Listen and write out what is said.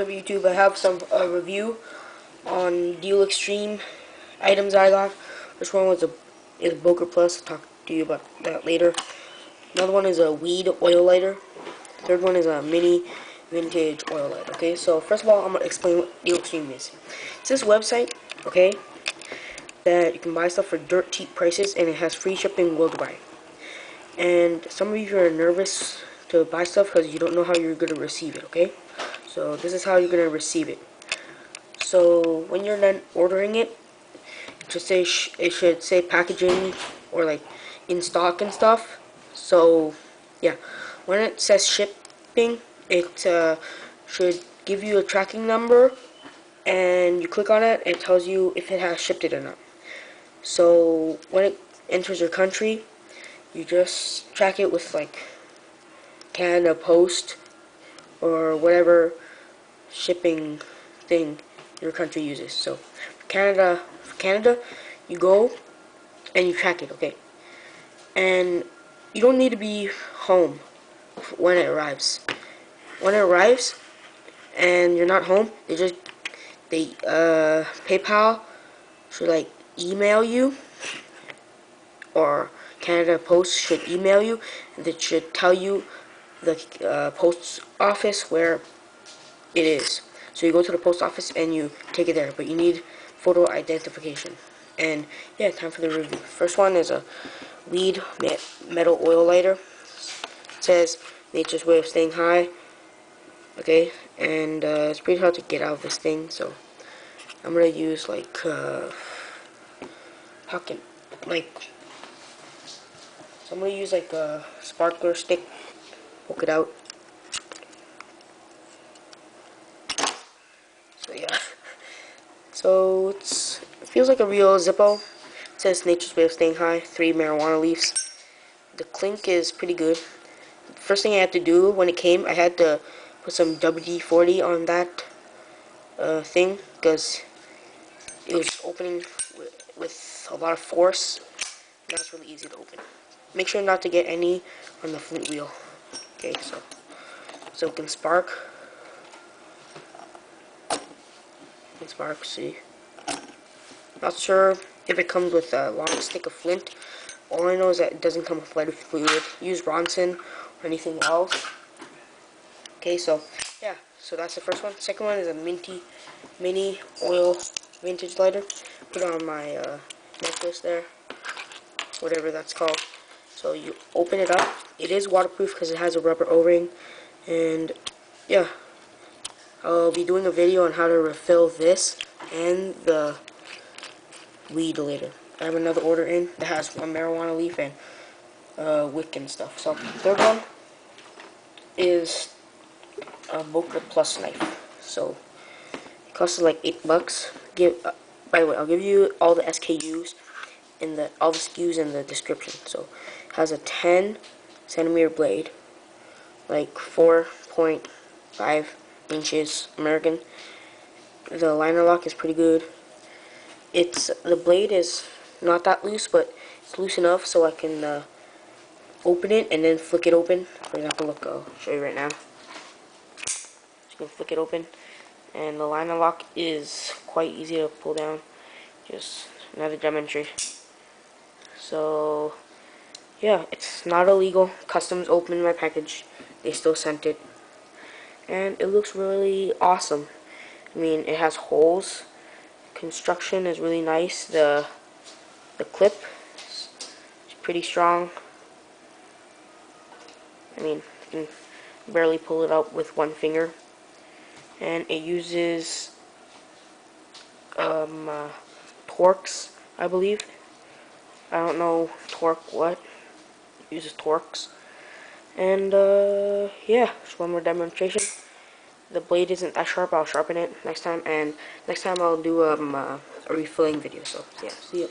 up YouTube? I have some review on Dealextreme items I got. First one was is Boker Plus. I'll talk to you about that later. Another one is a weed oil lighter. Third one is a mini vintage oil lighter. Okay, so first of all, I'm gonna explain what Dealextreme is. It's this website, okay, that you can buy stuff for dirt cheap prices, and it has free shipping worldwide. And some of you are nervous to buy stuff because you don't know how you're gonna receive it. Okay, so this is how you're gonna receive it. So when you're done ordering it, it should say packaging or like in stock and stuff. So yeah, when it says shipping, it should give you a tracking number, and you click on it, it tells you if it has shipped it or not. So when it enters your country, you just track it with like Canada Post or whatever shipping thing your country uses. So for Canada, you go and you track it, okay? And you don't need to be home when it arrives. When it arrives and you're not home, PayPal should like email you, or Canada Post should email you, and it should tell you the post office where it is. So you go to the post office and you take it there, but you need photo identification. And yeah, time for the review. First one is a weed metal oil lighter. It says nature's way of staying high. Okay, and it's pretty hard to get out of this thing, so I'm gonna use like I'm gonna use like a sparkler stick, poke it out. So yeah, so it feels like a real Zippo. It says nature's way of staying high, 3 marijuana leaves. The clink is pretty good. First thing I had to do when it came, I had to put some WD-40 on that thing, because it was opening with a lot of force. Now it's really easy to open. Make sure not to get any on the flint wheel. Okay, so it can spark. See. Not sure if it comes with a long stick of flint. All I know is that it doesn't come with lighter fluid. Use Ronson or anything else. Okay, so yeah, so that's the first one. Second one is a mini oil vintage lighter. Put it on my necklace there, whatever that's called. So you open it up. It is waterproof because it has a rubber O-ring. And yeah, I'll be doing a video on how to refill this and the weed later. I have another order in that has 1 marijuana leaf and wick and stuff. So third one is a Boker Plus knife. So it costs like $8. By the way, I'll give you all the SKUs in all the SKUs in the description. So it has a 10 centimeter blade, like 4.5 inches American. The liner lock is pretty good. The blade is not that loose, but it's loose enough so I can open it and then flick it open. For example, look, I'll show you right now. Just gonna flick it open, and the liner lock is quite easy to pull down. Just another demonstration. So yeah, it's not illegal. Customs opened my package. They still sent it, and it looks really awesome. I mean, it has holes. Construction is really nice. The clip is pretty strong. I mean, you can barely pull it out with one finger. And it uses Torx, I believe. I don't know torque what. It uses Torx. And yeah, just one more demonstration. The blade isn't that sharp. I'll sharpen it next time, and next time I'll do a refilling video. So yeah, see ya.